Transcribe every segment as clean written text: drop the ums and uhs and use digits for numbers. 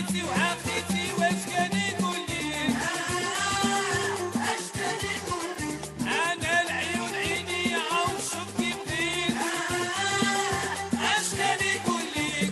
حبيبتي وحبيبتي واشكاني كلي أنا العيون عيني عوشك كبير أشكاني كلي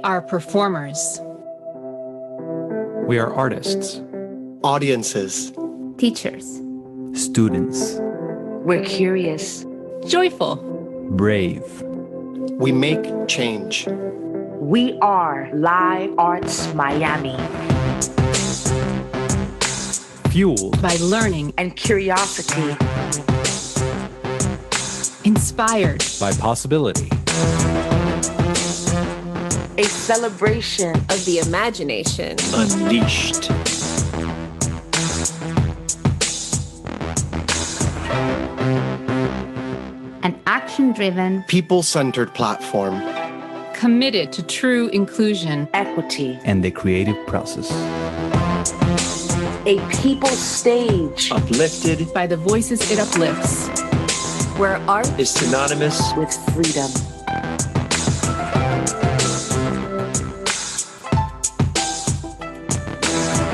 are performers. We are artists, audiences, teachers, students, we're curious, Joyful. brave. we make change. we are Live Arts Miami, Fueled By learning, and curiosity, inspired, by possibility. a celebration of the imagination. Unleashed. An action-driven, People-centered platform. committed to true inclusion, equity, And the creative process. a people stage Uplifted by the voices it uplifts. Where art is synonymous with freedom.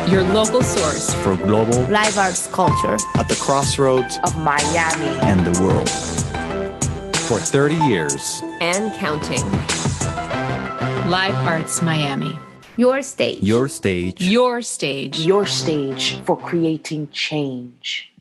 Your local source For global live arts culture. at the crossroads Of Miami, and the world. For 30 years, and counting. Live Arts Miami. Your stage. your stage. Your stage. your stage for creating change.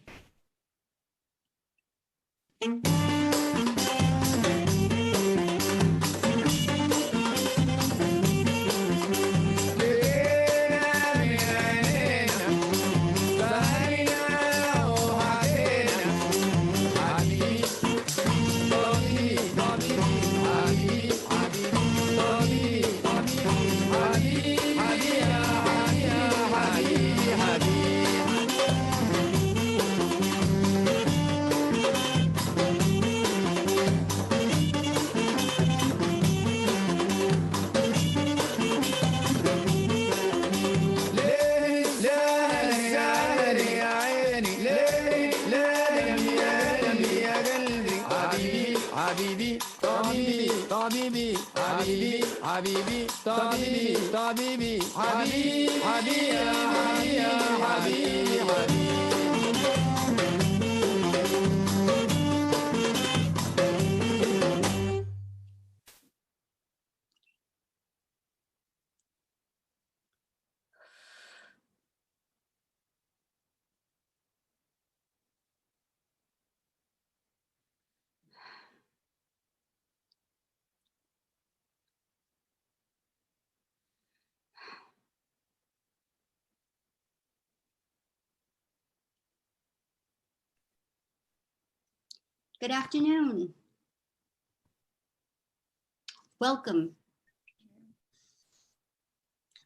Good afternoon. Welcome.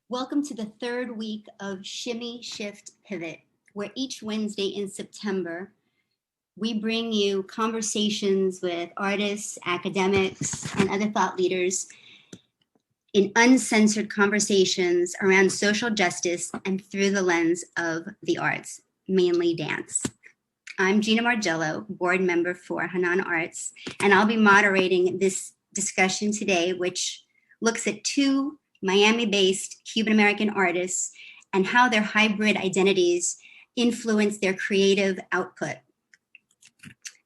Welcome to the third week of Shimmy Shift Pivot, where each Wednesday in September, we bring you conversations with artists, academics, and other thought leaders in uncensored conversations around social justice and through the lens of the arts, mainly dance. I'm Gina Margillo, board member for Hanan Arts, and I'll be moderating this discussion today, which looks at two Miami-based Cuban-American artists and how their hybrid identities influence their creative output.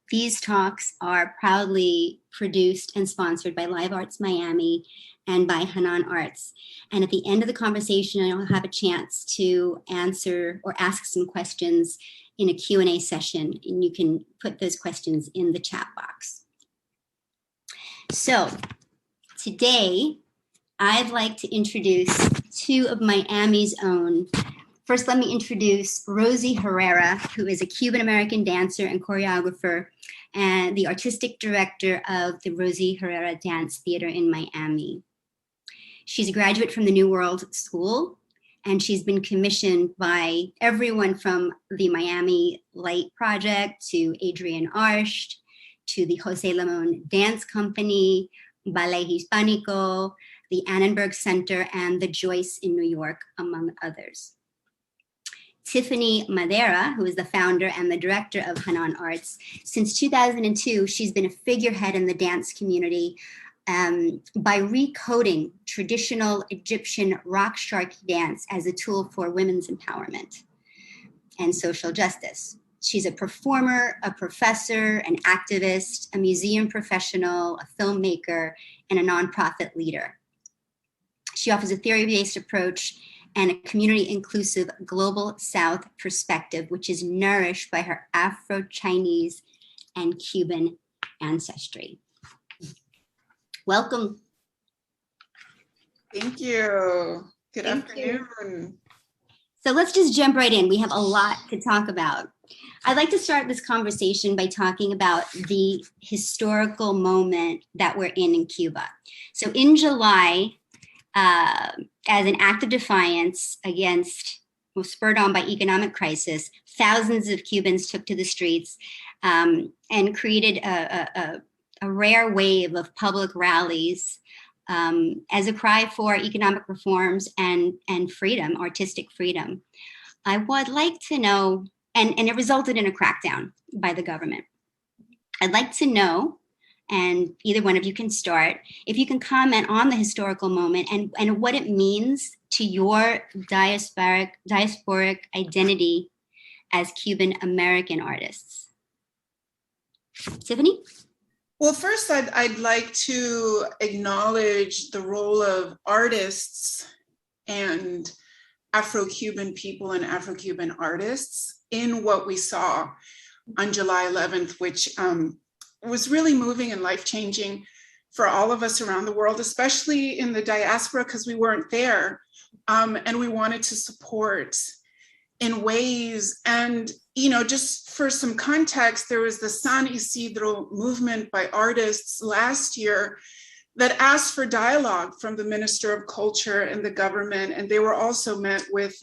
These talks are proudly produced and sponsored by Live Arts Miami and by Hanan Arts. And at the end of the conversation, I'll have a chance to answer or ask some questions in a Q&A session, and you can put those questions in the chat box. So today, I'd like to introduce two of Miami's own. First, let me introduce Rosie Herrera, who is a Cuban-American dancer and choreographer and the artistic director of the Rosie Herrera Dance Theater in Miami. She's a graduate from the New World School, and she's been commissioned by everyone from the Miami Light Project to Adrian Arsht, to the Jose Limon Dance Company, Ballet Hispanico, the Annenberg Center, and the Joyce in New York, among others. Tiffany Madera, who is the founder and the director of Hanan Arts, since 2002, she's been a figurehead in the dance community by recoding traditional Egyptian rock shark dance as a tool for women's empowerment and social justice. She's a performer, a professor, an activist, a museum professional, a filmmaker, and a nonprofit leader. She offers a theory-based approach and a community-inclusive global South perspective, which is nourished by her Afro-Chinese and Cuban ancestry. Welcome. Thank you. Good Thank you. afternoon. So let's just jump right in. We have a lot to talk about. I'd like to start this conversation by talking about the historical moment that we're in Cuba. So in July, as an act of defiance against, well, spurred on by economic crisis, thousands of Cubans took to the streets and created a rare wave of public rallies as a cry for economic reforms and freedom, artistic freedom. I would like to know, and it resulted in a crackdown by the government. I'd like to know, and either one of you can start, if you can comment on the historical moment and what it means to your diasporic identity as Cuban American artists. Tiffany? Well, first, I'd like to acknowledge the role of artists and Afro-Cuban people and Afro-Cuban artists in what we saw on July 11th, which was really moving and life-changing for all of us around the world, especially in the diaspora, because we weren't there, and we wanted to support in ways. And, you know, just for some context, there was the San Isidro movement by artists last year that asked for dialogue from the Minister of Culture and the government, and they were also met with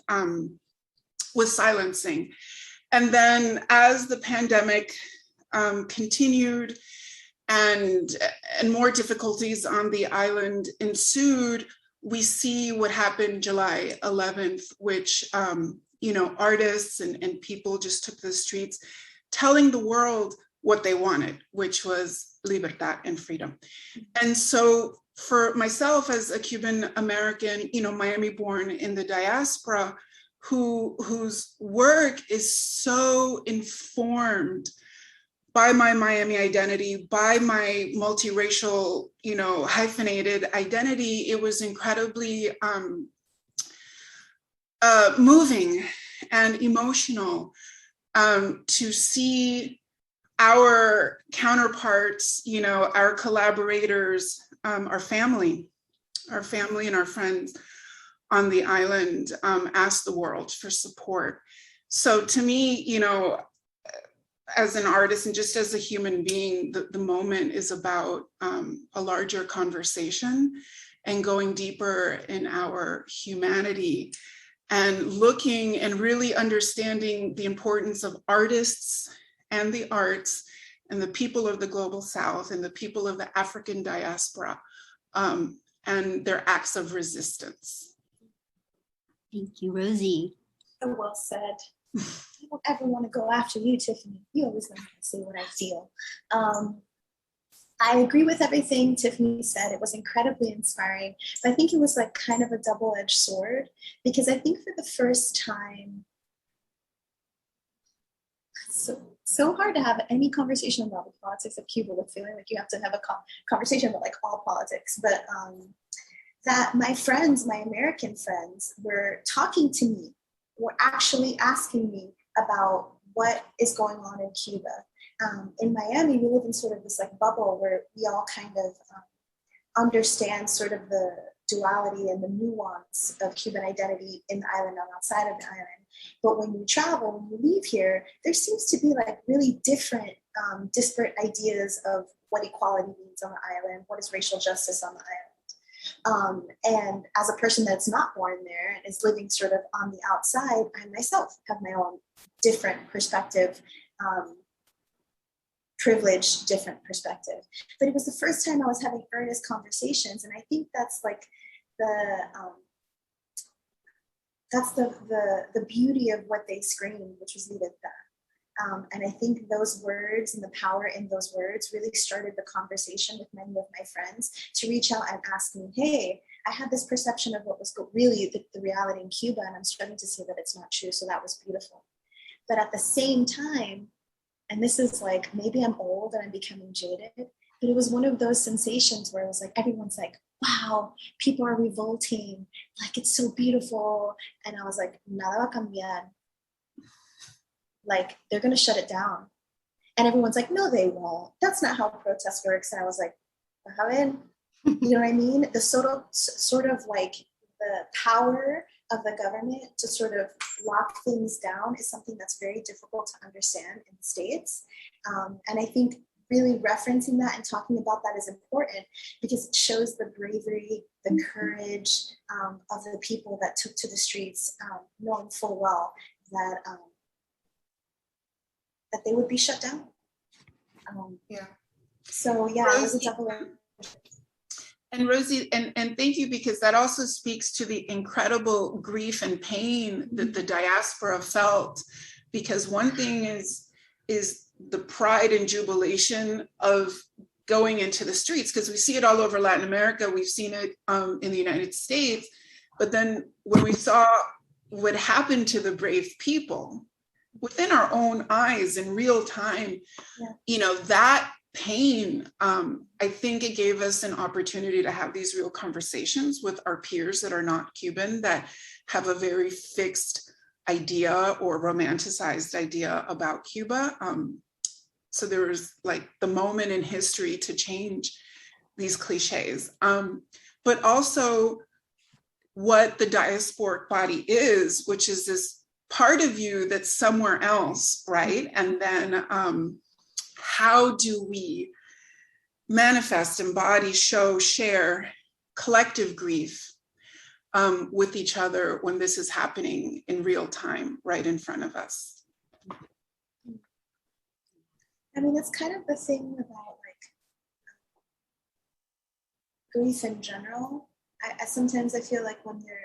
silencing. And then as the pandemic continued and more difficulties on the island ensued, we see what happened July 11th, which you know, artists and people just took to the streets telling the world what they wanted, which was libertad and freedom. And so for myself as a Cuban American, you know, Miami born in the diaspora, whose work is so informed by my Miami identity, by my multiracial, you know, hyphenated identity, it was incredibly moving and emotional to see our counterparts, you know, our collaborators, our family and our friends on the island ask the world for support. So to me, you know, as an artist and just as a human being, the moment is about a larger conversation and going deeper in our humanity and looking and really understanding the importance of artists and the arts and the people of the global South and the people of the African diaspora and their acts of resistance. Thank you, Rosie. So well said. I don't ever want to go after you, Tiffany. You always let me say what I feel. I agree with everything Tiffany said. It was incredibly inspiring. But I think it was like kind of a double-edged sword, because I think for the first time, so hard to have any conversation about the politics of Cuba with feeling like you have to have a conversation about like all politics. But that my friends, my American friends, were talking to me, were actually asking me about what is going on in Cuba. In Miami, we live in sort of this like bubble where we all kind of understand sort of the duality and the nuance of Cuban identity in the island and outside of the island. But when you travel, when you leave here, there seems to be like really different, disparate ideas of what equality means on the island, what is racial justice on the island. And as a person that's not born there and is living sort of on the outside, I myself have my own different perspective, privileged, different perspective. But it was the first time I was having earnest conversations. And I think that's like the beauty of what they screamed, which was libertad. And I think those words and the power in those words really started the conversation with many of my friends to reach out and ask me, hey, I had this perception of what was really the reality in Cuba, and I'm starting to see that it's not true. So that was beautiful. But at the same time, and this is like, maybe I'm old and I'm becoming jaded, But it was one of those sensations where it was like, everyone's like, wow, people are revolting. Like, it's so beautiful. And I was like, nada va a cambiar. Like, they're going to shut it down. And everyone's like, no, they won't. That's not how protest works. And I was like, you know what I mean? The sort of like the power of the government to sort of lock things down is something that's very difficult to understand in the States. And I think really referencing that and talking about that is important because it shows the bravery, the courage of the people that took to the streets, knowing full well that that they would be shut down. So yeah, Rosie, it was a double. And Rosie, and thank you, because that also speaks to the incredible grief and pain that the diaspora felt. Because one thing is the pride and jubilation of going into the streets, because we see it all over Latin America, we've seen it in the United States, but then when we saw what happened to the brave people within our own eyes in real time, you know, that pain, I think it gave us an opportunity to have these real conversations with our peers that are not Cuban, that have a very fixed idea or romanticized idea about Cuba. So there was like the moment in history to change these cliches, but also what the diasporic body is, which is this part of you that's somewhere else, right? And then how do we manifest, embody, show, share collective grief with each other when this is happening in real time, right in front of us? I mean, it's kind of the thing about like grief in general. I sometimes I feel like when your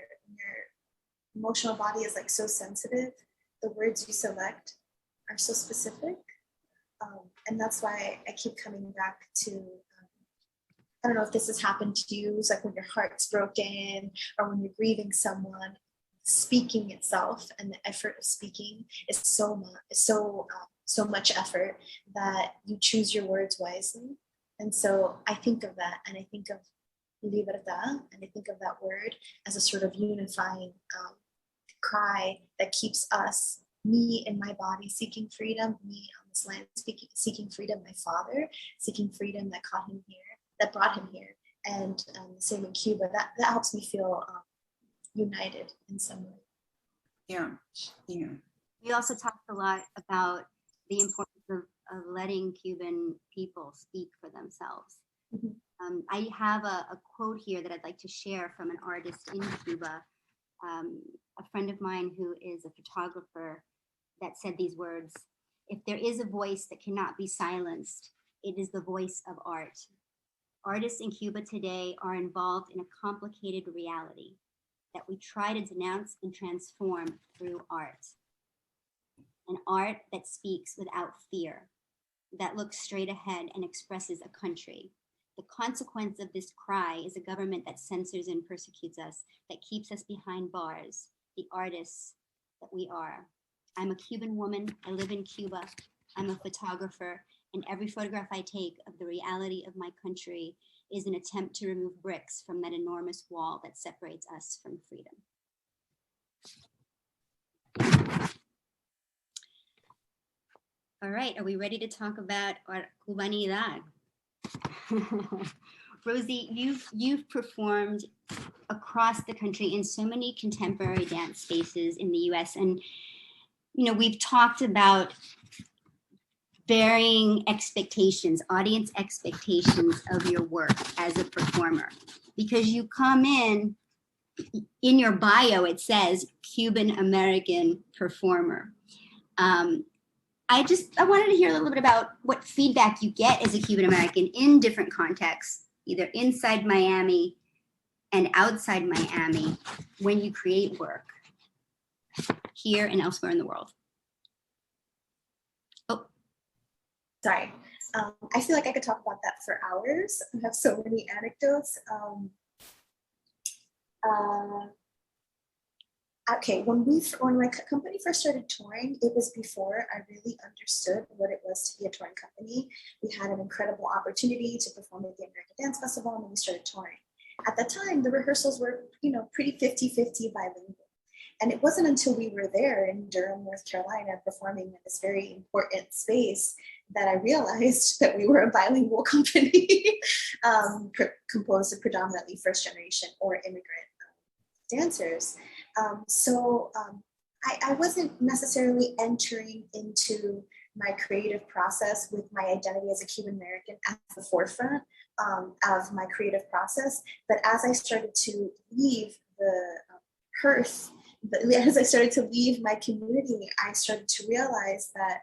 emotional body is like so sensitive, the words you select are so specific. And that's why I keep coming back to, I don't know if this has happened to you, it's like when your heart's broken or when you're grieving someone, speaking itself and the effort of speaking is so much effort that you choose your words wisely. And so I think of that, and I think of libertad, and I think of that word as a sort of unifying cry that keeps us, me in my body seeking freedom, me on this land seeking freedom, my father seeking freedom that caught him here, that brought him here, and the same in Cuba. That helps me feel united in some way. Yeah. We also talked a lot about the importance of letting Cuban people speak for themselves. Mm-hmm. I have a quote here that I'd like to share from an artist in Cuba, a friend of mine who is a photographer, that said these words: "If there is a voice that cannot be silenced, it is the voice of art. Artists in Cuba today are involved in a complicated reality that we try to denounce and transform through art. An art that speaks without fear, that looks straight ahead and expresses a country. The consequence of this cry is a government that censors and persecutes us, that keeps us behind bars, the artists that we are. I'm a Cuban woman, I live in Cuba, I'm a photographer, and every photograph I take of the reality of my country is an attempt to remove bricks from that enormous wall that separates us from freedom." All right, are we ready to talk about our cubanidad? Rosie, you've performed across the country in so many contemporary dance spaces in the US, and you know, we've talked about varying expectations, audience expectations of your work as a performer, because you come in your bio, it says Cuban American performer. I wanted to hear a little bit about what feedback you get as a Cuban American in different contexts, either inside Miami and outside Miami, when you create work here and elsewhere in the world. Oh, sorry. I feel like I could talk about that for hours. I have so many anecdotes. okay, when my company first started touring, it was before I really understood what it was to be a touring company. We had an incredible opportunity to perform at the American Dance Festival, and then we started touring. At the time, the rehearsals were, pretty 50-50 bilingual. And it wasn't until we were there in Durham, North Carolina, performing in this very important space that I realized that we were a bilingual company composed of predominantly first generation or immigrant dancers. I wasn't necessarily entering into my creative process with my identity as a Cuban American at the forefront of my creative process. But as I started to leave the hearth, as I started to leave my community, I started to realize that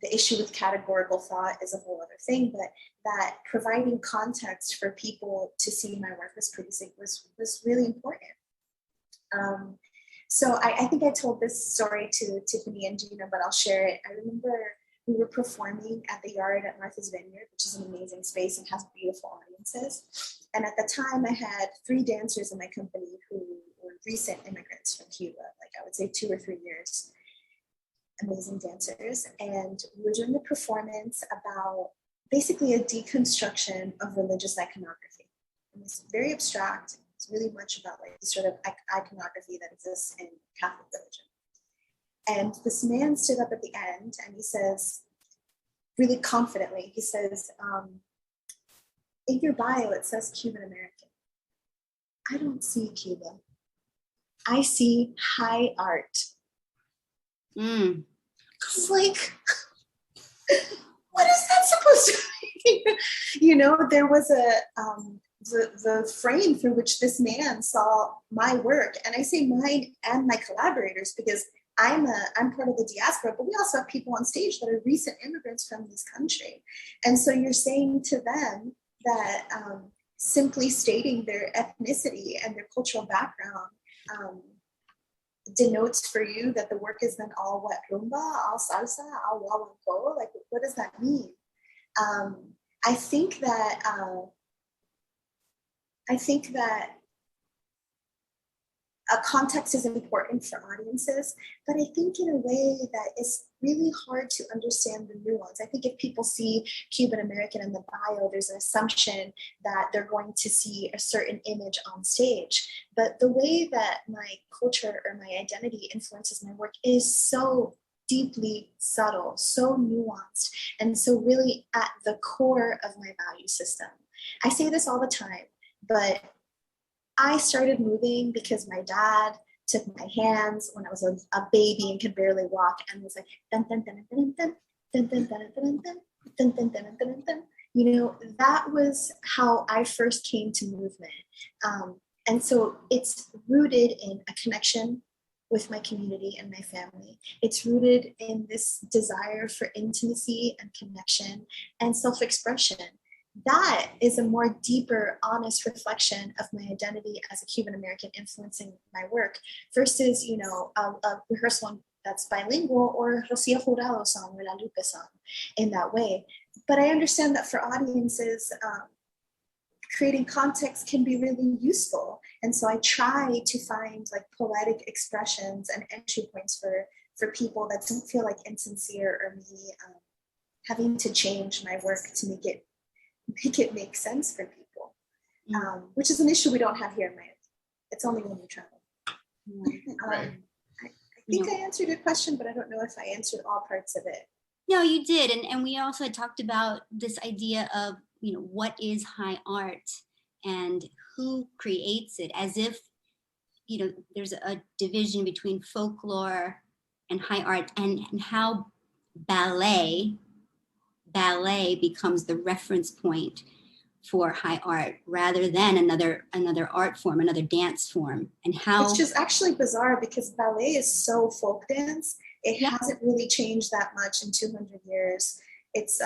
the issue with categorical thought is a whole other thing, but that providing context for people to see my work was really important. So I think I told this story to Tiffany and Gina, but I'll share it. I remember we were performing at the Yard at Martha's Vineyard, which is an amazing space and has beautiful audiences. And at the time, I had 3 dancers in my company who were recent immigrants from Cuba, like I would say 2 or 3 years. Amazing dancers. And we were doing a performance about basically a deconstruction of religious iconography. And it's very abstract. It's really much about like the sort of iconography that exists in Catholic religion. And this man stood up at the end and he says, really confidently, he says, in your bio, it says Cuban American. I don't see Cuba. I see high art. I was like, what is that supposed to mean? There was the frame through which this man saw my work, and I say mine and my collaborators because I'm part of the diaspora, but we also have people on stage that are recent immigrants from this country, and so you're saying to them that simply stating their ethnicity and their cultural background denotes for you that the work is then all what, rumba, all salsa, all guaguancó? Like, what does that mean? I think that a context is important for audiences, but I think in a way that it's really hard to understand the nuance. I think if people see Cuban American in the bio, there's an assumption that they're going to see a certain image on stage. But the way that my culture or my identity influences my work is so deeply subtle, so nuanced, and so really at the core of my value system. I say this all the time, but I started moving because my dad took my hands when I was a baby and could barely walk and was like, dun, dun, dun, dun, dun, dun, dun, dun, dun, dun, dun, dun, dun, dun, dun. That was how I first came to movement. And so it's rooted in a connection with my community and my family. It's rooted in this desire for intimacy and connection and self-expression. That is a more deeper, honest reflection of my identity as a Cuban American influencing my work versus, a rehearsal that's bilingual or Rosie Herrera song or La Lupe song in that way. But I understand that for audiences, creating context can be really useful. And so I try to find like poetic expressions and entry points for people that don't feel like insincere or me having to change my work to make it make sense for people, which is an issue we don't have here in Miami. It's only when we travel. Right. I think I answered your question, but I don't know if I answered all parts of it. No, you did. And we also had talked about this idea of, what is high art and who creates it, as if, there's a division between folklore and high art, and how ballet becomes the reference point for high art rather than another art form, another dance form. And how it's just actually bizarre because ballet is so folk dance. It hasn't really changed that much in 200 years. It's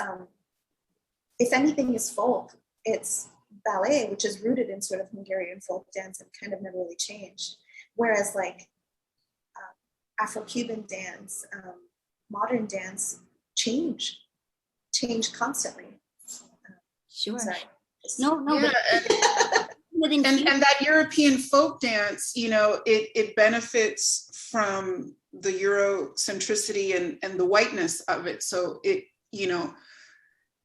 if anything is folk, it's ballet, which is rooted in sort of Hungarian folk dance and kind of never really changed. Whereas like Afro-Cuban dance, modern dance change constantly. Sure. Sorry. No, Yeah, but Within And that European folk dance, you know, it benefits from the Eurocentricity and the whiteness of it. So it, you know,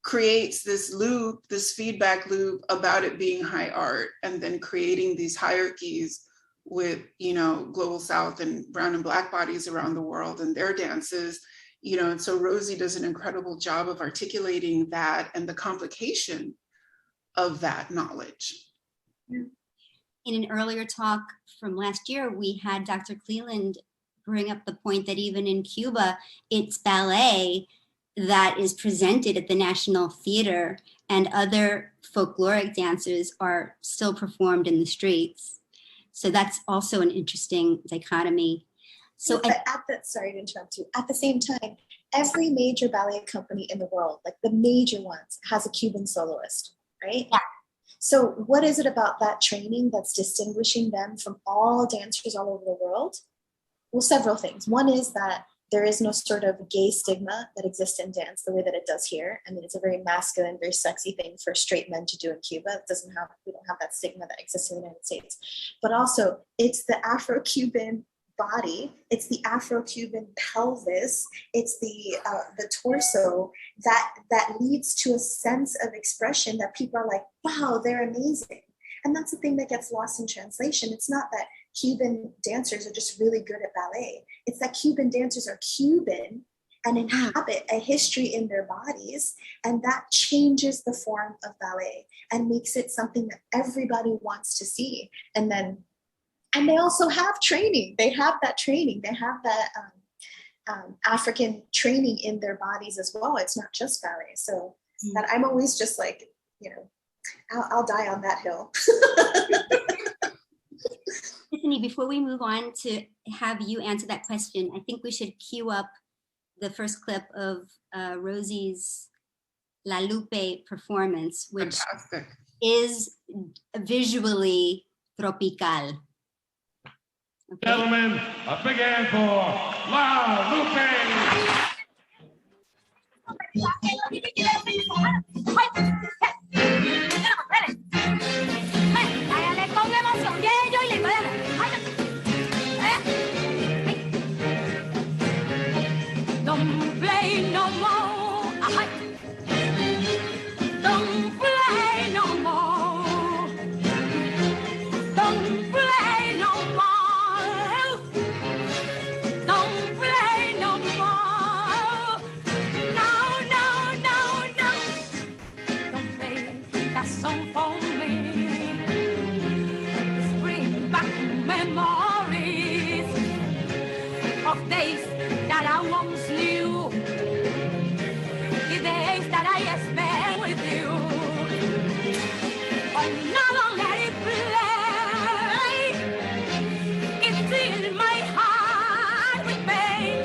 creates this loop, this feedback loop about it being high art, and then creating these hierarchies with, you know, global South and brown and black bodies around the world and their dances, you know. And so Rosie does an incredible job of articulating that and the complication of that knowledge. in an earlier talk from last year, we had Dr. Cleland bring up the point that even in Cuba, it's ballet that is presented at the National Theater, and other folkloric dances are still performed in the streets. So that's also an interesting dichotomy. So but sorry to interrupt you. At the same time, every major ballet company in the world, like the major ones, has a Cuban soloist, right? Yeah. So what is it about that training that's distinguishing them from all dancers all over the world? Well, several things. One is that there is no sort of gay stigma that exists in dance the way that it does here. I mean, it's a very masculine, very sexy thing for straight men to do in Cuba. We don't have that stigma that exists in the United States. But also, it's the Afro-Cuban body, it's the Afro-Cuban pelvis, it's the torso that leads to a sense of expression that people are like, wow, they're amazing. And that's the thing that gets lost in translation. It's not that Cuban dancers are just really good at ballet. It's that Cuban dancers are Cuban and inhabit a history in their bodies, and that changes the form of ballet and makes it something that everybody wants to see. And they also have training. They have that training. They have that African training in their bodies as well. It's not just ballet. So that I'm always just like, you know, I'll die on that hill. Tiffany, before we move on to have you answer that question, I think we should cue up the first clip of Rosie's La Lupe performance, which Fantastic. is visually tropical. Okay. Gentlemen, a big hand for La Lupe. Don't play no more. Don't play no more. Don't play no more. Don't play no more. No, no, no, no. Don't play that song for me. It's bringing back memories of days that I once knew, the days that I spent with you. But now don't let it play. It's in my heart with pain.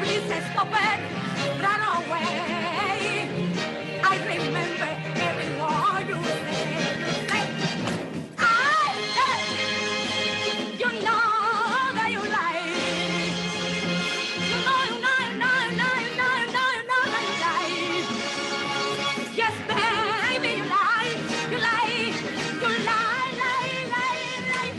Please stop it, run away. I remember every word you said. You know that you lie. Yes, baby, you lie. You lie. You lie, lie, lie, lie.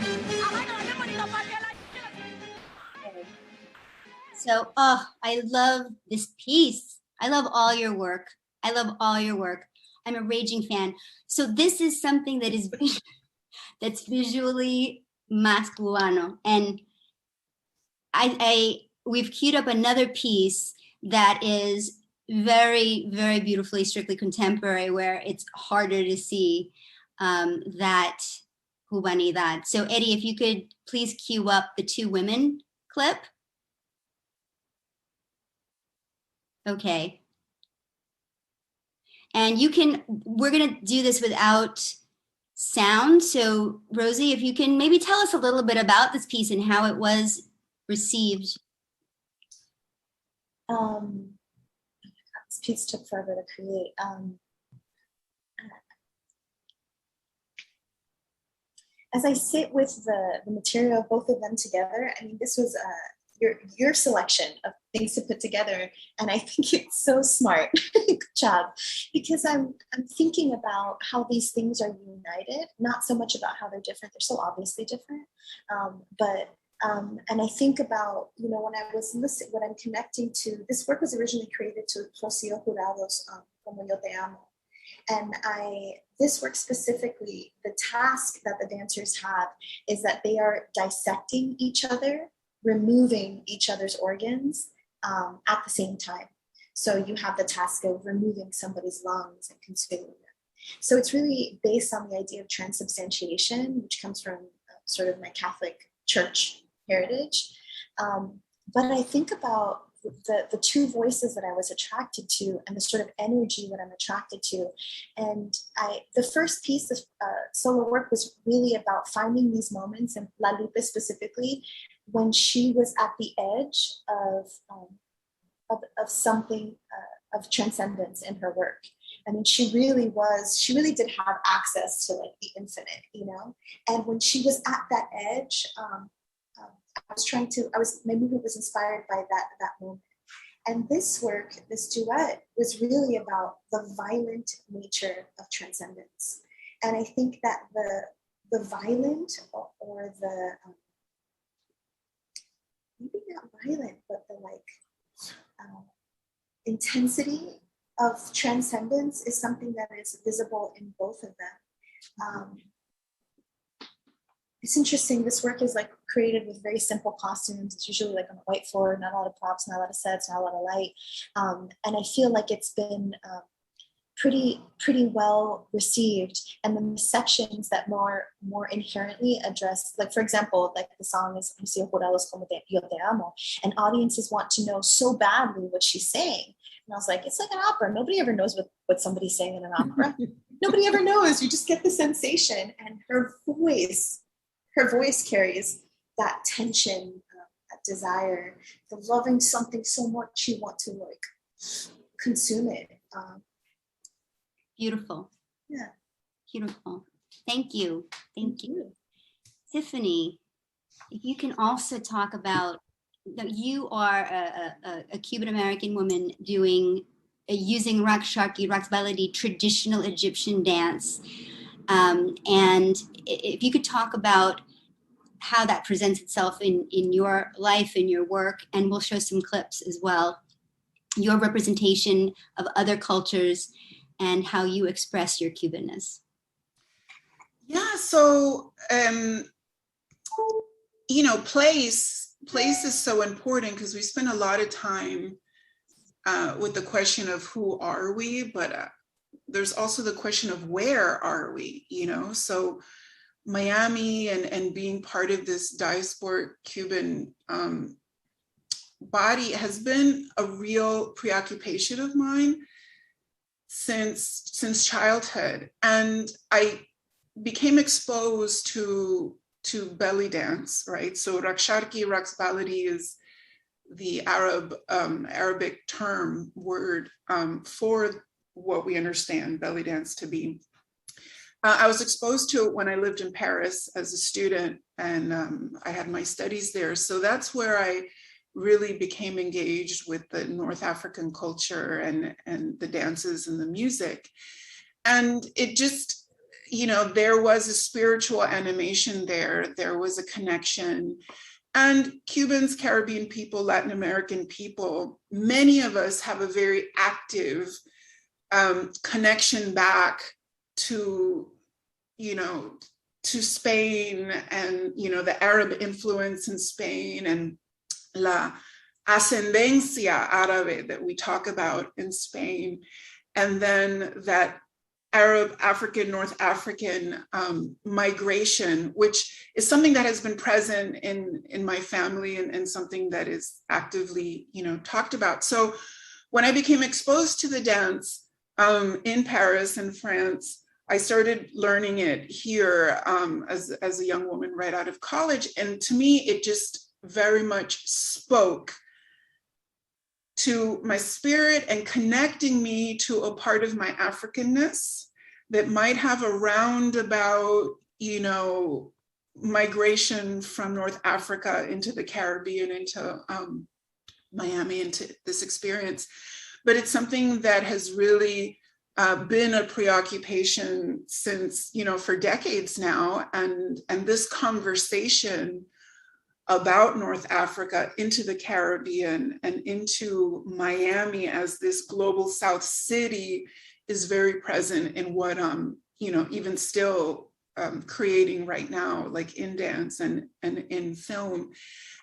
So, I love this piece. I love all your work. I love all your work. I'm a raging fan. So this is something that is that's visually más cubano, and we've queued up another piece that is very, very beautifully strictly contemporary, where it's harder to see that cubanidad. So Eddie, if you could please cue up the two women clip. Okay. And we're gonna do this without sound. So Rosie, if you can maybe tell us a little bit about this piece and how it was received. This piece took forever to create. As I sit with the material of both of them together, I mean, this was your selection of things to put together, and I think it's so smart. Good job, because I'm thinking about how these things are united, not so much about how they're different. They're so obviously different, and I think about, you know, when I was listening, when I'm connecting to this work was originally created to Rosie Herrera's Como Yo Te Amo. And this work specifically, the task that the dancers have is that they are dissecting each other, removing each other's organs at the same time. So you have the task of removing somebody's lungs and consuming them. So it's really based on the idea of transubstantiation, which comes from sort of my Catholic church heritage. But I think about the two voices that I was attracted to and the sort of energy that I'm attracted to. And the first piece of solo work was really about finding these moments, and La Lupe specifically, when she was at the edge of something, of transcendence in her work. I mean, she really did have access to like the infinite, you know? And when she was at that edge, my movement was inspired by that moment. And this work, this duet, was really about the violent nature of transcendence. And I think that the violent or the, maybe not violent, but the intensity of transcendence is something that is visible in both of them. It's interesting, this work is like created with very simple costumes. It's usually like on a white floor, not a lot of props, not a lot of sets, not a lot of light. And I feel like it's been pretty well received. And then the sections that more inherently address, like for example, like the song is Como Yo Te Amo, and audiences want to know so badly what she's saying. And I was like, it's like an opera. Nobody ever knows what somebody's saying in an opera. Nobody ever knows. You just get the sensation, and her voice carries that tension, that desire, the loving something so much you want to like consume it. Beautiful. Yeah. Beautiful. Thank you. Thank you. Tiffany, if you can also talk about that you are a Cuban-American woman using Raks Baladi, traditional Egyptian dance. And if you could talk about how that presents itself in your life, in your work, and we'll show some clips as well, your representation of other cultures and how you express your Cubanness. Yeah, so, you know, place is so important because we spend a lot of time with the question of who are we, but there's also the question of where are we, you know? So Miami and being part of this diasporic Cuban body has been a real preoccupation of mine since childhood. And I became exposed to belly dance, right? So Raks Baladi is the Arabic word for what we understand belly dance to be. I was exposed to it when I lived in Paris as a student, and I had my studies there. So that's where I really became engaged with the North African culture and the dances and the music. And it just, you know, there was a spiritual animation there. There was a connection. And Cubans, Caribbean people, Latin American people, many of us have a very active connection back to, you know, to Spain and, you know, the Arab influence in Spain and la ascendencia árabe that we talk about in Spain. And then that Arab, African, North African migration, which is something that has been present in my family and something that is actively, you know, talked about. So when I became exposed to the dance in Paris and France, I started learning it here as a young woman right out of college. And to me, it just very much spoke to my spirit and connecting me to a part of my Africanness that might have a roundabout, you know, migration from North Africa into the Caribbean, into Miami, into this experience. But it's something that has really been a preoccupation since, for decades now. And this conversation about North Africa into the Caribbean and into Miami as this global South city is very present in what even still creating right now, like in dance and in film.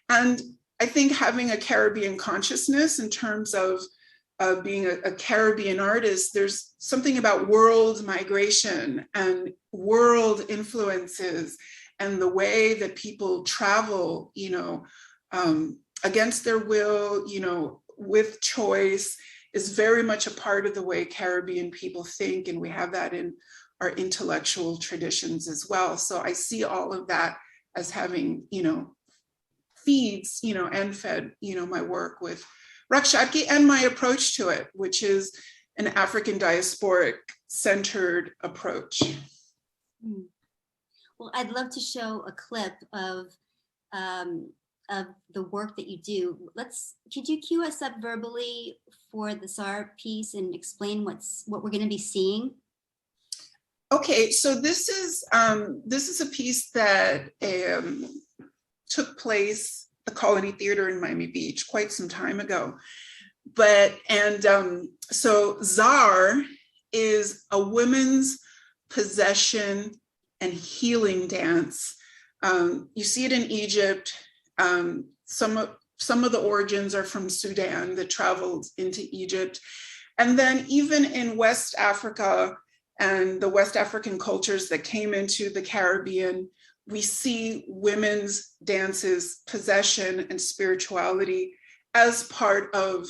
And I think having a Caribbean consciousness in terms of being a Caribbean artist, there's something about world migration and world influences and the way that people travel, against their will, with choice, is very much a part of the way Caribbean people think. And we have that in our intellectual traditions as well. So I see all of that as having, feeds, and fed, my work with Rakshaki and my approach to it, which is an African diasporic centered approach. Well, I'd love to show a clip of the work that you do. Could you cue us up verbally for the SAR piece and explain what we're going to be seeing? Okay, so this is a piece that took place at the Colony Theater in Miami Beach quite some time ago. So Zar is a women's possession and healing dance. You see it in Egypt. Some of the origins are from Sudan that traveled into Egypt. And then even in West Africa and the West African cultures that came into the Caribbean, we see women's dances, possession and spirituality as part of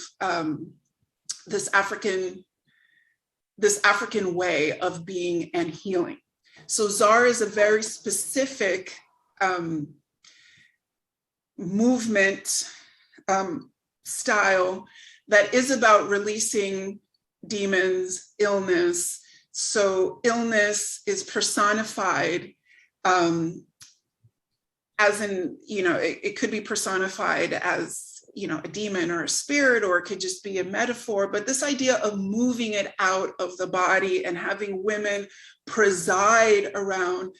this African way of being and healing. So Zar is a very specific movement style that is about releasing demons, illness. So illness is personified as in, it could be personified as, a demon or a spirit, or it could just be a metaphor. But this idea of moving it out of the body and having women preside around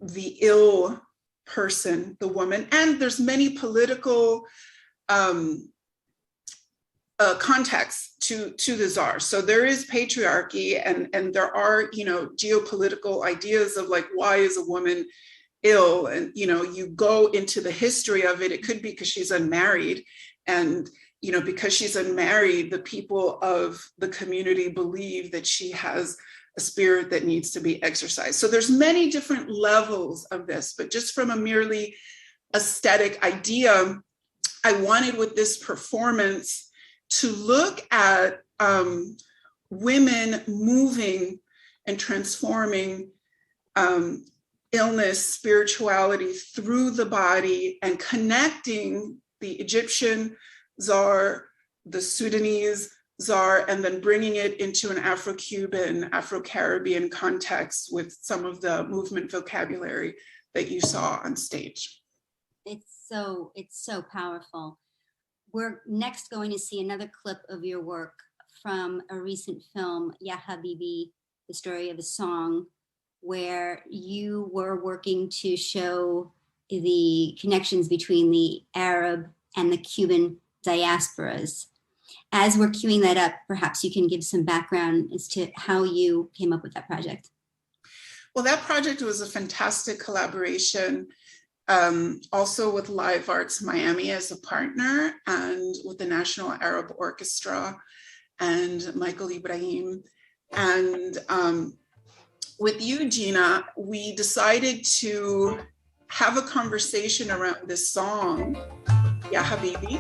the ill person, the woman. And there's many political contexts to the Zar. So there is patriarchy and there are, geopolitical ideas of like, why is a woman ill? And, you go into the history of it. It could be because she's unmarried. And, because she's unmarried, the people of the community believe that she has a spirit that needs to be exorcised. So there's many different levels of this, but just from a merely aesthetic idea, I wanted with this performance to look at women moving and transforming illness, spirituality through the body and connecting the Egyptian Zar, the Sudanese Zar, and then bringing it into an Afro-Cuban, Afro-Caribbean context with some of the movement vocabulary that you saw on stage. It's so powerful. We're next going to see another clip of your work from a recent film, Ya Habibi, the story of a song, where you were working to show the connections between the Arab and the Cuban diasporas. As we're queuing that up, perhaps you can give some background as to how you came up with that project. Well, that project was a fantastic collaboration, also with Live Arts Miami as a partner and with the National Arab Orchestra and Michael Ibrahim. And with you, Gina, we decided to have a conversation around this song, Ya Habibi.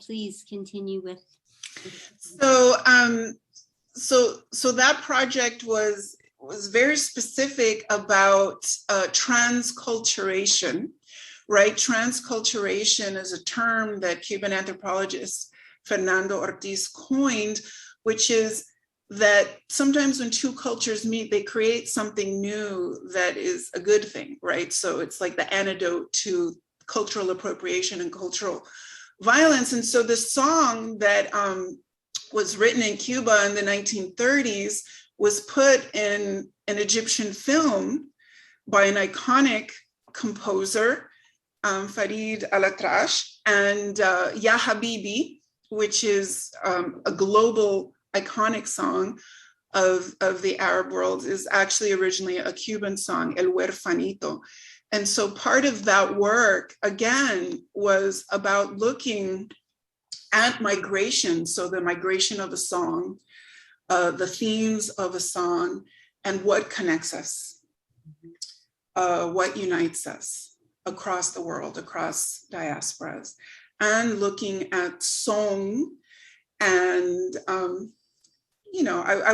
please continue with. So that project was very specific about transculturation, right? Transculturation is a term that Cuban anthropologist Fernando Ortiz coined, which is that sometimes when two cultures meet, they create something new that is a good thing, right? So it's like the antidote to cultural appropriation and cultural violence. And so the song that was written in Cuba in the 1930s was put in an Egyptian film by an iconic composer, Farid Al-Atrash, and Ya Habibi, which is a global iconic song of the Arab world, is actually originally a Cuban song, El Huerfanito. And so part of that work, again, was about looking at migration. So the migration of a song, the themes of a song, and what connects us, what unites us across the world, across diasporas, and looking at song and, I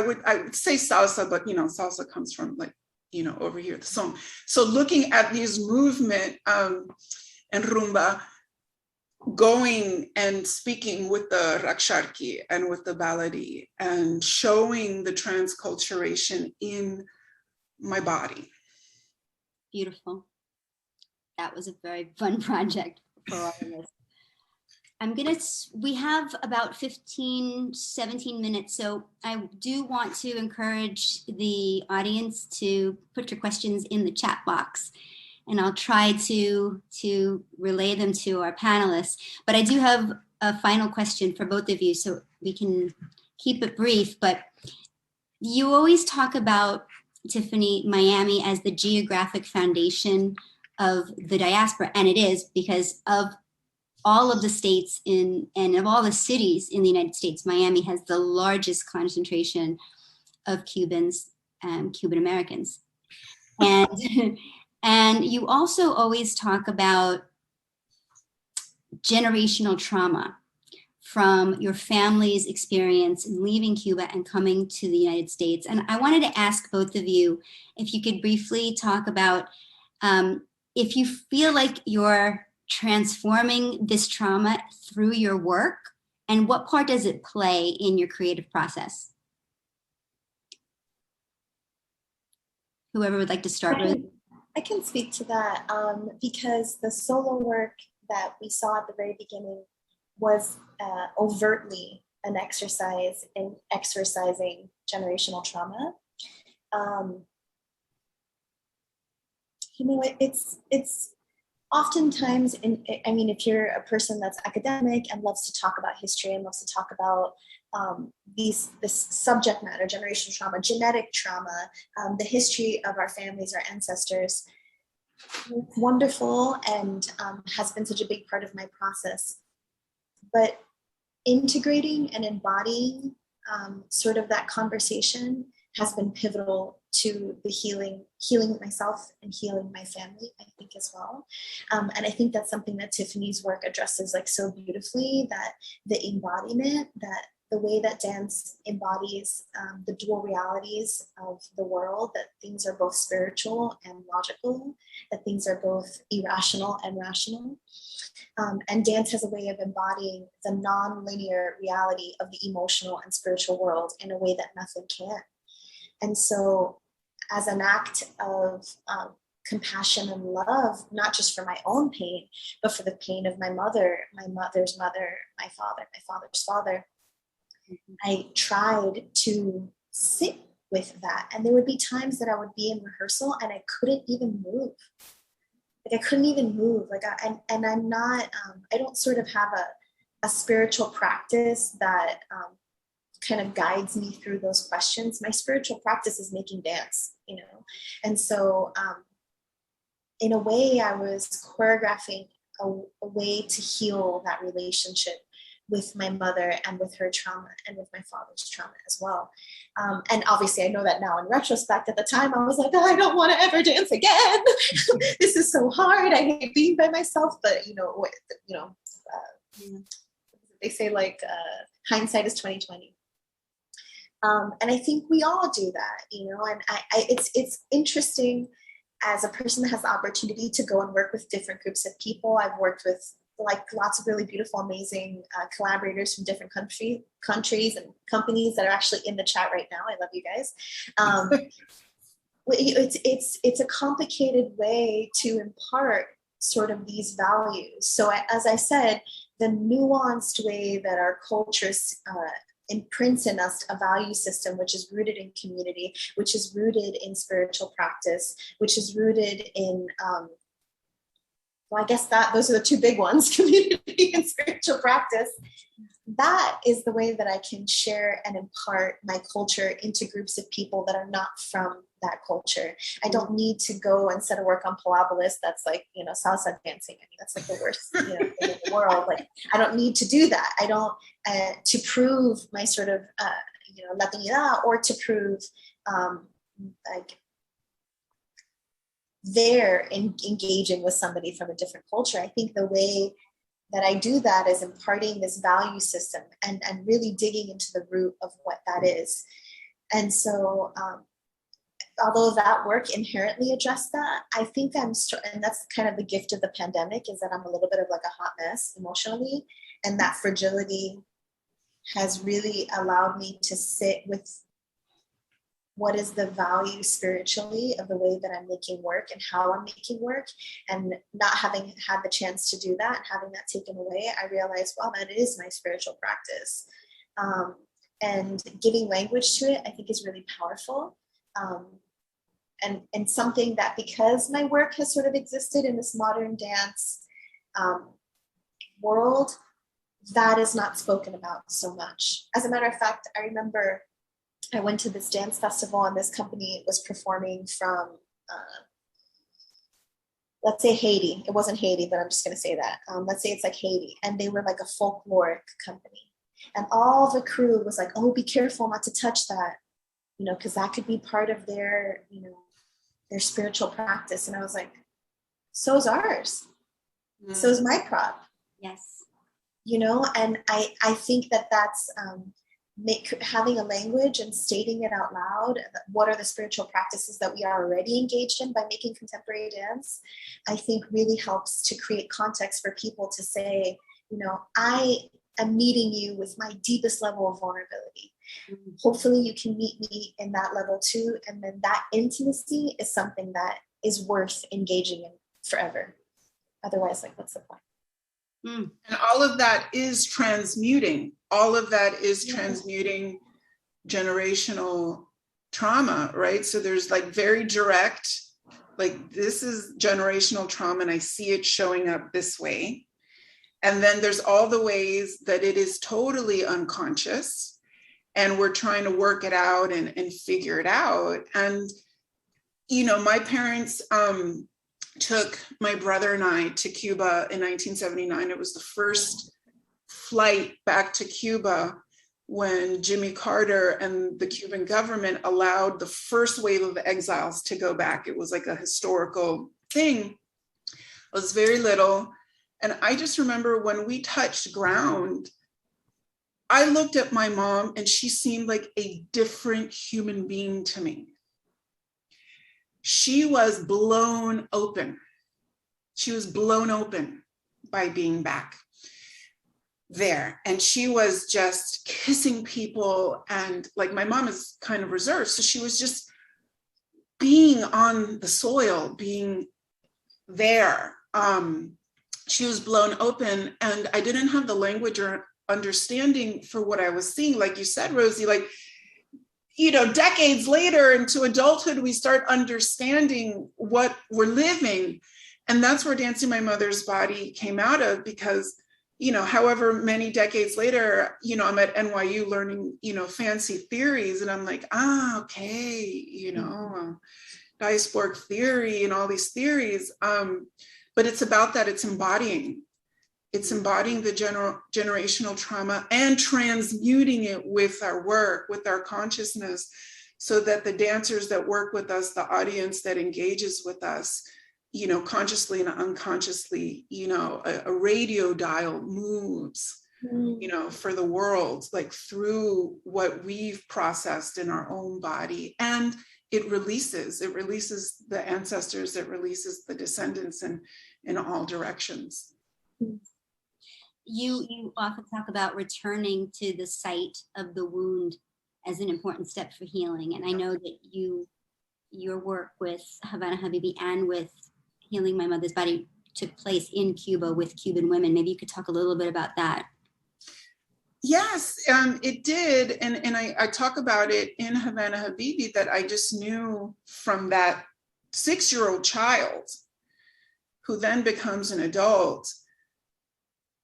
would say salsa, but, salsa comes from over here, the song. So looking at these movement and rumba, going and speaking with the raksharki and with the baladi and showing the transculturation in my body. Beautiful. That was a very fun project for all of us. We have about 15, 17 minutes. So I do want to encourage the audience to put your questions in the chat box, and I'll try to relay them to our panelists. But I do have a final question for both of you, so we can keep it brief. But you always talk about, Tiffany, Miami as the geographic foundation of the diaspora, and it is because of all of the states and of all the cities in the United States. Miami has the largest concentration of Cubans and Cuban Americans. And you also always talk about generational trauma from your family's experience in leaving Cuba and coming to the United States. And I wanted to ask both of you if you could briefly talk about if you feel like you're transforming this trauma through your work, and what part does it play in your creative process? Whoever would like to start with. I can speak to that because the solo work that we saw at the very beginning was overtly an exercise in exercising generational trauma. It's oftentimes, if you're a person that's academic and loves to talk about history and loves to talk about this subject matter, generational trauma, genetic trauma, the history of our families, our ancestors, it's wonderful and has been such a big part of my process. But integrating and embodying sort of that conversation has been pivotal to the healing myself and healing my family, I think, as well. And I think that's something that Tiffany's work addresses so beautifully, that the embodiment, that the way that dance embodies the dual realities of the world, that things are both spiritual and logical, that things are both irrational and rational. And dance has a way of embodying the non-linear reality of the emotional and spiritual world in a way that nothing can. And so as an act of compassion and love, not just for my own pain, but for the pain of my mother, my mother's mother, my father's father, I tried to sit with that. And there would be times that I would be in rehearsal and I couldn't even move. I couldn't even move. And I'm not, I don't sort of have a spiritual practice that kind of guides me through those questions. My spiritual practice is making dance, And so in a way, I was choreographing a way to heal that relationship with my mother and with her trauma and with my father's trauma as well. And obviously I know that now in retrospect. At the time I was like, I don't want to ever dance again. This is so hard. I hate being by myself, but they say like hindsight is 2020. And I think we all do that, you know, and it's interesting as a person that has the opportunity to go and work with different groups of people. I've worked with like lots of really beautiful, amazing collaborators from different countries and companies that are actually in the chat right now. I love you guys. It's a complicated way to impart sort of these values. So as I said, the nuanced way that our cultures imprints in us a value system, which is rooted in community, which is rooted in spiritual practice, which is rooted in, well, I guess that those are the two big ones, community and spiritual practice. That is the way that I can share and impart my culture into groups of people that are not from that culture. I don't need to go and set a work on Pilabolis that's like, you know, salsa dancing. I mean, that's like the worst, you know, thing in the world. Like, I don't need to do that. I don't, to prove my sort of, you know, Latinidad, or to prove like they're engaging with somebody from a different culture. I think the way that I do that is imparting this value system and really digging into the root of what that is. And so, although that work inherently addressed that, I think and that's kind of the gift of the pandemic, is that I'm a little bit of like a hot mess emotionally. And that fragility has really allowed me to sit with what is the value spiritually of the way that I'm making work and how I'm making work. And not having had the chance to do that, having that taken away, I realized, wow, that is my spiritual practice. And giving language to it, I think, is really powerful. And something that, because my work has sort of existed in this modern dance world, that is not spoken about so much. As a matter of fact, I remember I went to this dance festival and this company was performing from, let's say Haiti. It wasn't Haiti, but I'm just going to say that. Let's say it's like Haiti. And they were like a folkloric company. And all the crew was like, oh, be careful not to touch that, you know, because that could be part of their, you know, their spiritual practice. And I was like, so is ours. So is my prop. Yes. You know, and I think that's having a language and stating it out loud. What are the spiritual practices that we are already engaged in by making contemporary dance? I think really helps to create context for people to say, you know, I am meeting you with my deepest level of vulnerability. Mm-hmm. Hopefully you can meet me in that level too. And then that intimacy is something that is worth engaging in forever. Otherwise, like, what's the point? And all of that is transmuting. All of that is transmuting generational trauma, right? So there's like very direct, like, this is generational trauma and I see it showing up this way. And then there's all the ways that it is totally unconscious and we're trying to work it out and figure it out. And, you know, my parents took my brother and I to Cuba in 1979. It was the first flight back to Cuba when Jimmy Carter and the Cuban government allowed the first wave of exiles to go back. It was like a historical thing. I was very little. And I just remember when we touched ground, I looked at my mom and she seemed like a different human being to me. She was blown open. She was blown open by being back there. And she was just kissing people. And like, my mom is kind of reserved. So she was just being on the soil, being there. She was blown open. And I didn't have the language or understanding for what I was seeing. Like you said, Rosie, like, you know, decades later into adulthood, we start understanding what we're living. And that's where Dancing My Mother's Body came out of, because, you know, however many decades later, you know, I'm at NYU learning, you know, fancy theories. And I'm like, okay, you know, diasporic theory and all these theories. But it's about that, it's embodying the generational trauma and transmuting it with our work, with our consciousness, so that the dancers that work with us, the audience that engages with us, you know, consciously and unconsciously, you know, a radio dial moves you know, for the world, like through what we've processed in our own body. And it releases the ancestors, it releases the descendants in all directions. You often talk about returning to the site of the wound as an important step for healing. And I know that your work with Havana Habibi and with Healing My Mother's Body took place in Cuba with Cuban women. Maybe you could talk a little bit about that. Yes, it did. And I talk about it in Havana Habibi, that I just knew from that 6-year-old child who then becomes an adult.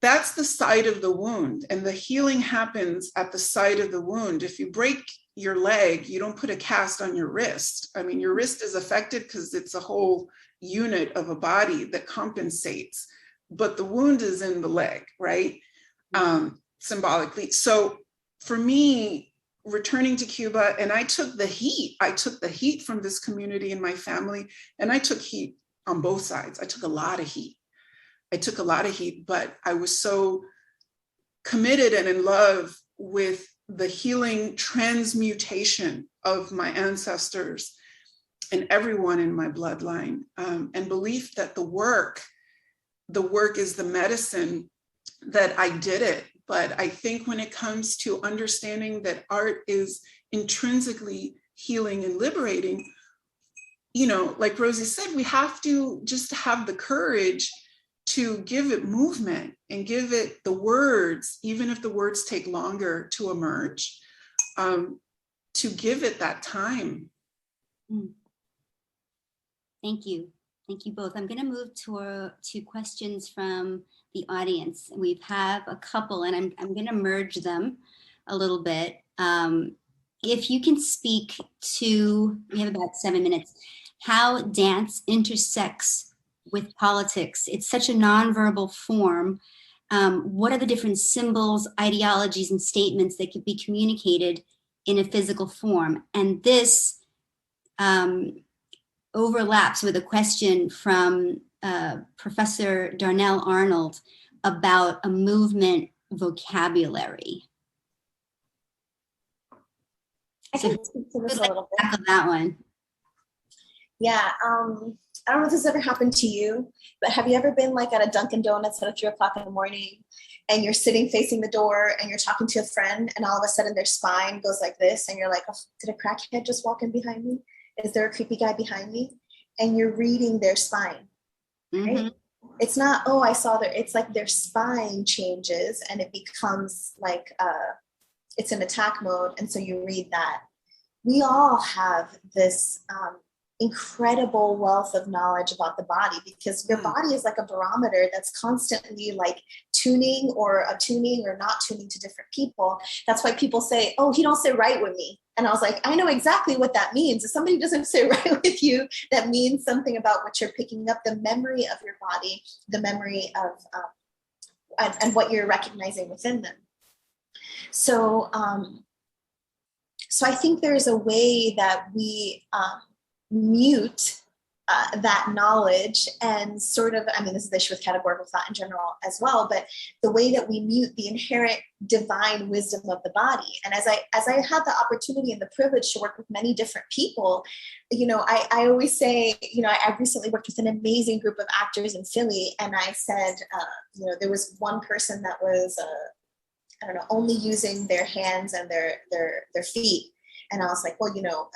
That's the site of the wound, and the healing happens at the site of the wound. If you break your leg, you don't put a cast on your wrist. I mean, your wrist is affected because it's a whole unit of a body that compensates, but the wound is in the leg, right? Symbolically. So for me, returning to Cuba, and I took the heat from this community and my family, and I took heat on both sides. I took a lot of heat. But I was so committed and in love with the healing transmutation of my ancestors and everyone in my bloodline, and belief that the work is the medicine, that I did it. But I think when it comes to understanding that art is intrinsically healing and liberating, you know, like Rosie said, we have to just have the courage to give it movement and give it the words, even if the words take longer to emerge, to give it that time. Thank you. Thank you both. I'm going to move to questions from the audience. We have a couple, and I'm going to merge them a little bit. If you can speak to, we have about 7 minutes, how dance intersects with politics. It's such a nonverbal form. What are the different symbols, ideologies, and statements that could be communicated in a physical form? And this overlaps with a question from Professor Darnell Arnold about a movement vocabulary. I can speak to this a little bit. Tackle that one. Yeah, I don't know if this has ever happened to you, but have you ever been like at a Dunkin' Donuts at 3 o'clock in the morning and you're sitting facing the door and you're talking to a friend and all of a sudden their spine goes like this and you're like, oh, did a crackhead just walk in behind me? Is there a creepy guy behind me? And you're reading their spine, right? Mm-hmm. It's not, oh, I saw it's like their spine changes and it becomes like, it's in attack mode. And so you read that. We all have this incredible wealth of knowledge about the body, because your body is like a barometer that's constantly like tuning or attuning or not tuning to different people. That's why people say, oh, he don't sit right with me. And I was like, I know exactly what that means. If somebody doesn't sit right with you, that means something about what you're picking up, the memory of your body, the memory of, and what you're recognizing within them. So, so I think there's a way that we mute that knowledge and sort of, I mean, this is the issue with categorical thought in general as well, but the way that we mute the inherent divine wisdom of the body. And as I had the opportunity and the privilege to work with many different people, you know, I always say, you know, I recently worked with an amazing group of actors in Philly, and I said, you know, there was one person that was, I don't know, only using their hands and their feet. And I was like, well, you know,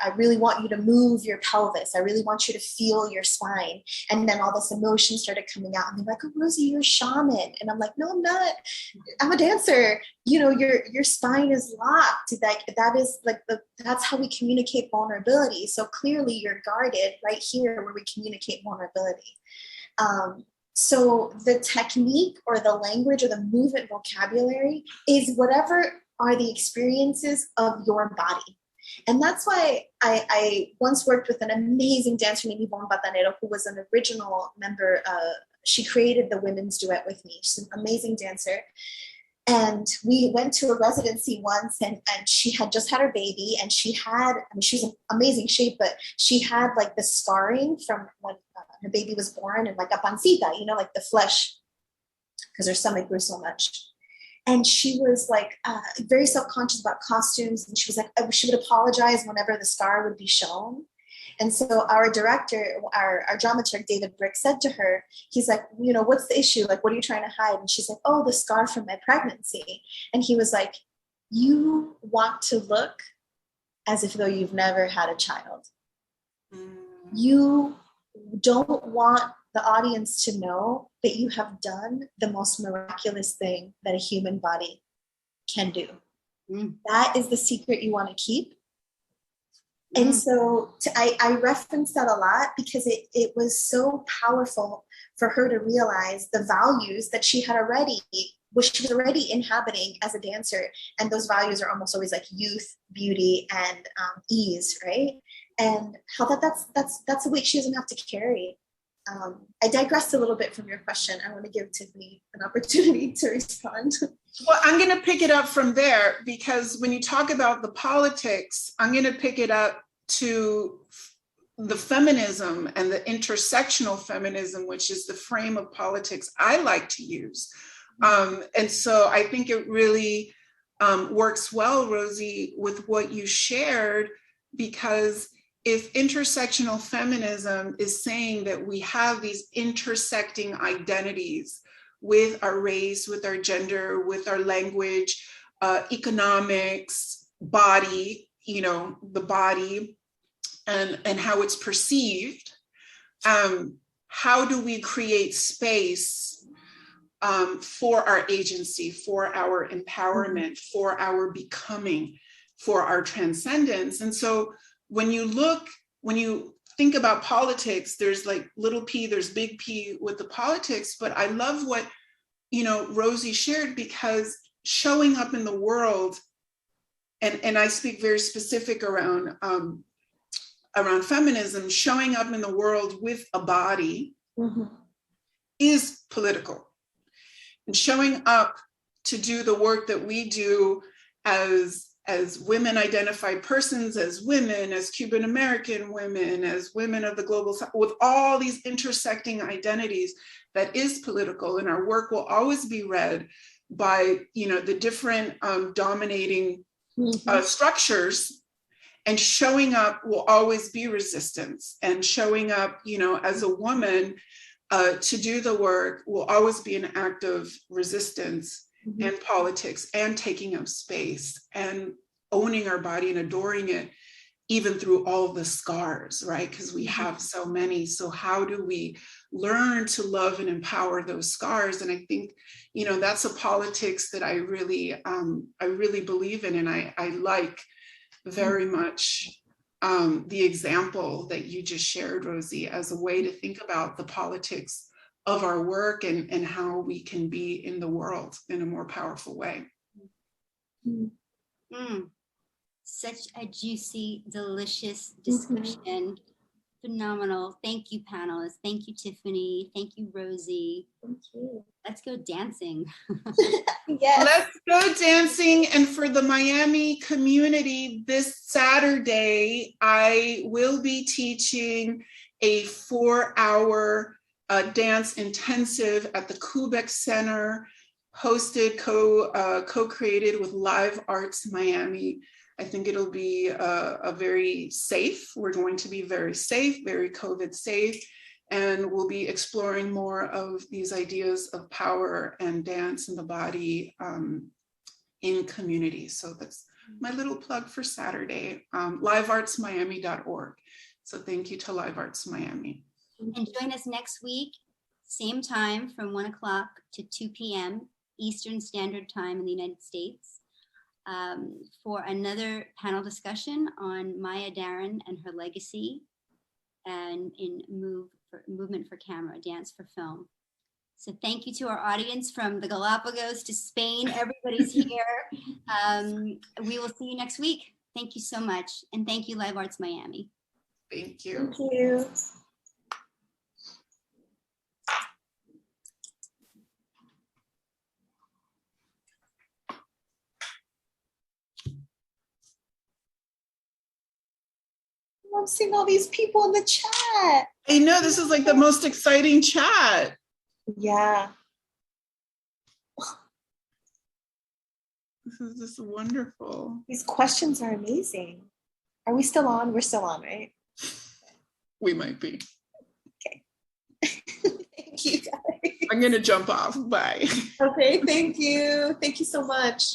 I really want you to move your pelvis. I really want you to feel your spine. And then all this emotion started coming out. And they're like, oh, Rosie, you're a shaman. And I'm like, no, I'm not. I'm a dancer. You know, your spine is locked. That is like that's how we communicate vulnerability. So clearly you're guarded right here where we communicate vulnerability. So the technique or the language or the movement vocabulary is whatever are the experiences of your body. And that's why I once worked with an amazing dancer named Yvonne Batanero, who was an original member. She created the women's duet with me. She's an amazing dancer. And we went to a residency once, and she had just had her baby, and she had, I mean, she was in amazing shape, but she had like the scarring from when her baby was born, and like a pancita, you know, like the flesh, because her stomach grew so much. And she was like very self-conscious about costumes. And she was like, she would apologize whenever the scar would be shown. And so our director, our dramaturg, David Brick, said to her, he's like, you know, what's the issue? Like, what are you trying to hide? And she's like, oh, the scar from my pregnancy. And he was like, you want to look as if though you've never had a child. You don't want the audience to know that you have done the most miraculous thing that a human body can do. That is the secret you want to keep. And so I reference that a lot because it was so powerful for her to realize the values that she had already, which she was already inhabiting as a dancer. And those values are almost always like youth, beauty, and ease, right? And how that's a weight she doesn't have to carry. I digressed a little bit from your question. I want to give Tiffany an opportunity to respond. Well, I'm going to pick it up from there because when you talk about the politics, I'm going to pick it up to the feminism and the intersectional feminism, which is the frame of politics I like to use. And so I think it really works well, Rosie, with what you shared, because if intersectional feminism is saying that we have these intersecting identities with our race, with our gender, with our language, economics, body, you know, the body, and how it's perceived, how do we create space for our agency, for our empowerment, for our becoming, for our transcendence? And so when you think about politics, there's like little p, there's big P with the politics, but I love what, you know, Rosie shared, because showing up in the world, and I speak very specific around feminism, showing up in the world with a body is political. And showing up to do the work that we do as women identified persons, as women, as Cuban American women, as women of the global South, with all these intersecting identities, that is political. And our work will always be read by, you know, the different dominating structures, and showing up will always be resistance. And showing up, you know, as a woman to do the work will always be an act of resistance and politics, and taking up space and owning our body and adoring it, even through all of the scars, right? Because we have so many. So how do we learn to love and empower those scars? And I think, you know, that's a politics that I really believe in. And I like very much the example that you just shared, Rosie, as a way to think about the politics of our work and how we can be in the world in a more powerful way. Such a juicy, delicious discussion. Phenomenal. Thank you, panelists. Thank you, Tiffany. Thank you, Rosie. Thank you. Let's go dancing. Yes. Let's go dancing. And for the Miami community, this Saturday, I will be teaching a 4-hour dance intensive at the Kubek Center, hosted, co-created with Live Arts Miami. I think it'll be a very safe, we're going to be very safe, very COVID safe, and we'll be exploring more of these ideas of power and dance in the body in community. So that's my little plug for Saturday, liveartsmiami.org. So thank you to Live Arts Miami. And join us next week, same time from 1 o'clock to 2 p.m. Eastern Standard Time in the United States, for another panel discussion on Maya Deren and her legacy, and in movement for camera, dance for film. So thank you to our audience from the Galapagos to Spain. Everybody's here. We will see you next week. Thank you so much. And thank you, Live Arts Miami. Thank you. Thank you. I'm seeing all these people in the chat. I know, this is like the most exciting chat. Yeah. This is just wonderful. These questions are amazing. Are we still on? We're still on, right? We might be. Okay. Thank you, guys. I'm going to jump off. Bye. Okay, thank you. Thank you so much.